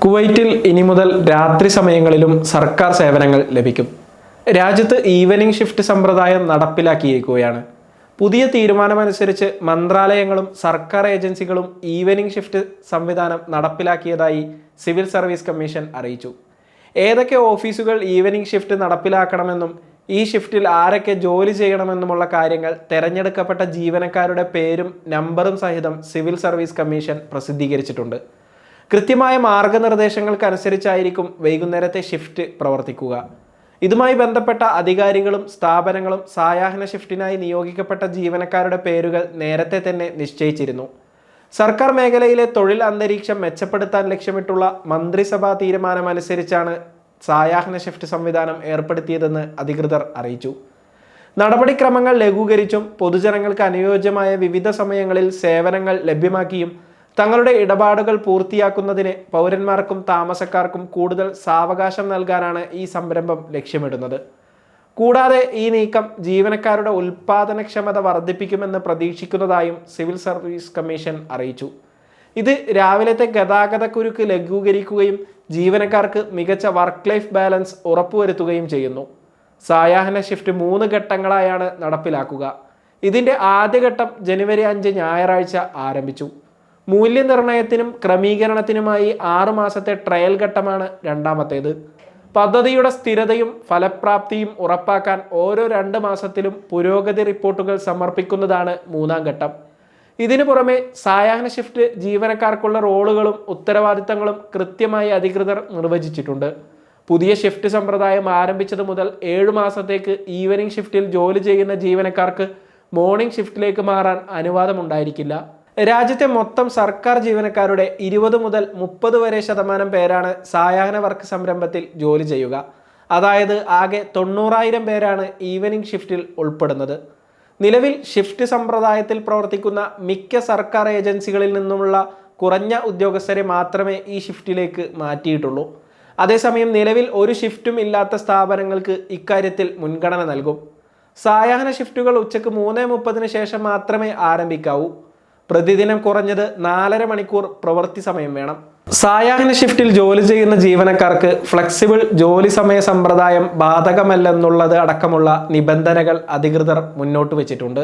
കുവൈറ്റിൽ ഇനി മുതൽ രാത്രി സമയങ്ങളിലും സർക്കാർ സേവനങ്ങൾ ലഭിക്കും. രാജ്യത്ത് ഈവനിംഗ് ഷിഫ്റ്റ് സമ്പ്രദായം നടപ്പിലാക്കിയിരിക്കുകയാണ്. പുതിയ തീരുമാനമനുസരിച്ച് മന്ത്രാലയങ്ങളും സർക്കാർ ഏജൻസികളും ഈവനിംഗ് ഷിഫ്റ്റ് സംവിധാനം നടപ്പിലാക്കിയതായി സിവിൽ സർവീസ് കമ്മീഷൻ അറിയിച്ചു. ഏതൊക്കെ ഓഫീസുകൾ ഈവനിംഗ് ഷിഫ്റ്റ് നടപ്പിലാക്കണമെന്നും ഈ ഷിഫ്റ്റിൽ ആരൊക്കെ ജോലി ചെയ്യണമെന്നുമുള്ള കാര്യങ്ങൾ തെരഞ്ഞെടുക്കപ്പെട്ട ജീവനക്കാരുടെ പേരും നമ്പറും സഹിതം സിവിൽ സർവീസ് കമ്മീഷൻ പ്രസിദ്ധീകരിച്ചിട്ടുണ്ട്. കൃത്യമായ മാർഗനിർദ്ദേശങ്ങൾക്കനുസരിച്ചായിരിക്കും വൈകുന്നേരത്തെ ഷിഫ്റ്റ് പ്രവർത്തിക്കുക. ഇതുമായി ബന്ധപ്പെട്ട അധികാരികളും സ്ഥാപനങ്ങളും സായാഹ്ന ഷിഫ്റ്റിനായി നിയോഗിക്കപ്പെട്ട ജീവനക്കാരുടെ പേരുകൾ നേരത്തെ തന്നെ നിശ്ചയിച്ചിരുന്നു. സർക്കാർ മേഖലയിലെ തൊഴിൽ അന്തരീക്ഷം മെച്ചപ്പെടുത്താൻ ലക്ഷ്യമിട്ടുള്ള മന്ത്രിസഭാ തീരുമാനമനുസരിച്ചാണ് സായാഹ്ന ഷിഫ്റ്റ് സംവിധാനം ഏർപ്പെടുത്തിയതെന്ന് അധികൃതർ അറിയിച്ചു. നടപടിക്രമങ്ങൾ ലഘൂകരിച്ചും പൊതുജനങ്ങൾക്ക് അനുയോജ്യമായ വിവിധ സമയങ്ങളിൽ സേവനങ്ങൾ ലഭ്യമാക്കിയും തങ്ങളുടെ ഇടപാടുകൾ പൂർത്തിയാക്കുന്നതിന് പൗരന്മാർക്കും താമസക്കാർക്കും കൂടുതൽ സാവകാശം നൽകാനാണ് ഈ സംരംഭം ലക്ഷ്യമിടുന്നത്. കൂടാതെ ഈ നീക്കം ജീവനക്കാരുടെ ഉൽപാദനക്ഷമത വർദ്ധിപ്പിക്കുമെന്ന് പ്രതീക്ഷിക്കുന്നതായും സിവിൽ സർവീസ് കമ്മീഷൻ അറിയിച്ചു. ഇത് രാവിലത്തെ ഗതാഗതക്കുരുക്ക് ലഘൂകരിക്കുകയും ജീവനക്കാർക്ക് മികച്ച വർക്ക് ലൈഫ് ബാലൻസ് ഉറപ്പുവരുത്തുകയും ചെയ്യുന്നു. സായാഹ്ന ഷിഫ്റ്റ് 3 ഘട്ടങ്ങളായാണ് നടപ്പിലാക്കുക. ഇതിൻ്റെ ആദ്യഘട്ടം ജനുവരി 5 ഞായറാഴ്ച ആരംഭിച്ചു. മൂല്യനിർണ്ണയത്തിനും ക്രമീകരണത്തിനുമായി 6 മാസത്തെ ട്രയൽ ഘട്ടമാണ് രണ്ടാമത്തേത്. പദ്ധതിയുടെ സ്ഥിരതയും ഫലപ്രാപ്തിയും ഉറപ്പാക്കാൻ ഓരോ 2 മാസത്തിലും പുരോഗതി റിപ്പോർട്ടുകൾ സമർപ്പിക്കുന്നതാണ് 3-ാം ഘട്ടം. ഇതിനു പുറമെ സായാഹ്ന ഷിഫ്റ്റ് ജീവനക്കാർക്കുള്ള റോളുകളും ഉത്തരവാദിത്തങ്ങളും കൃത്യമായി അധികൃതർ നിർവചിച്ചിട്ടുണ്ട്. പുതിയ ഷിഫ്റ്റ് സമ്പ്രദായം ആരംഭിച്ചത് മുതൽ 7 മാസത്തേക്ക് ഈവനിംഗ് ഷിഫ്റ്റിൽ ജോലി ചെയ്യുന്ന ജീവനക്കാർക്ക് മോർണിംഗ് ഷിഫ്റ്റിലേക്ക് മാറാൻ അനുവാദമുണ്ടായിരിക്കില്ല. രാജ്യത്തെ മൊത്തം സർക്കാർ ജീവനക്കാരുടെ 20 മുതൽ 30 വരെ ശതമാനം പേരാണ് സായാഹ്ന വർക്ക് സംരംഭത്തിൽ ജോലി ചെയ്യുക. അതായത് ആകെ 90,000 പേരാണ് ഈവനിംഗ് ഷിഫ്റ്റിൽ ഉൾപ്പെടുന്നത്. നിലവിൽ ഷിഫ്റ്റ് സമ്പ്രദായത്തിൽ പ്രവർത്തിക്കുന്ന മിക്ക സർക്കാർ ഏജൻസികളിൽ നിന്നുമുള്ള കുറഞ്ഞ ഉദ്യോഗസ്ഥരെ മാത്രമേ ഈ ഷിഫ്റ്റിലേക്ക് മാറ്റിയിട്ടുള്ളൂ. അതേസമയം നിലവിൽ ഒരു ഷിഫ്റ്റും ഇല്ലാത്ത സ്ഥാപനങ്ങൾക്ക് ഇക്കാര്യത്തിൽ മുൻഗണന നൽകും. സായാഹ്ന ഷിഫ്റ്റുകൾ ഉച്ചയ്ക്ക് 3:30 ശേഷം മാത്രമേ ആരംഭിക്കാവൂ. പ്രതിദിനം കുറഞ്ഞത് 4.5 മണിക്കൂർ പ്രവൃത്തി സമയം വേണം. സായാഹ്ന ഷിഫ്റ്റിൽ ജോലി ചെയ്യുന്ന ജീവനക്കാർക്ക് ഫ്ലെക്സിബിൾ ജോലി സമയ സമ്പ്രദായം ബാധകമല്ലെന്നുള്ളത് അടക്കമുള്ള നിബന്ധനകൾ അധികൃതർ മുന്നോട്ട് വെച്ചിട്ടുണ്ട്.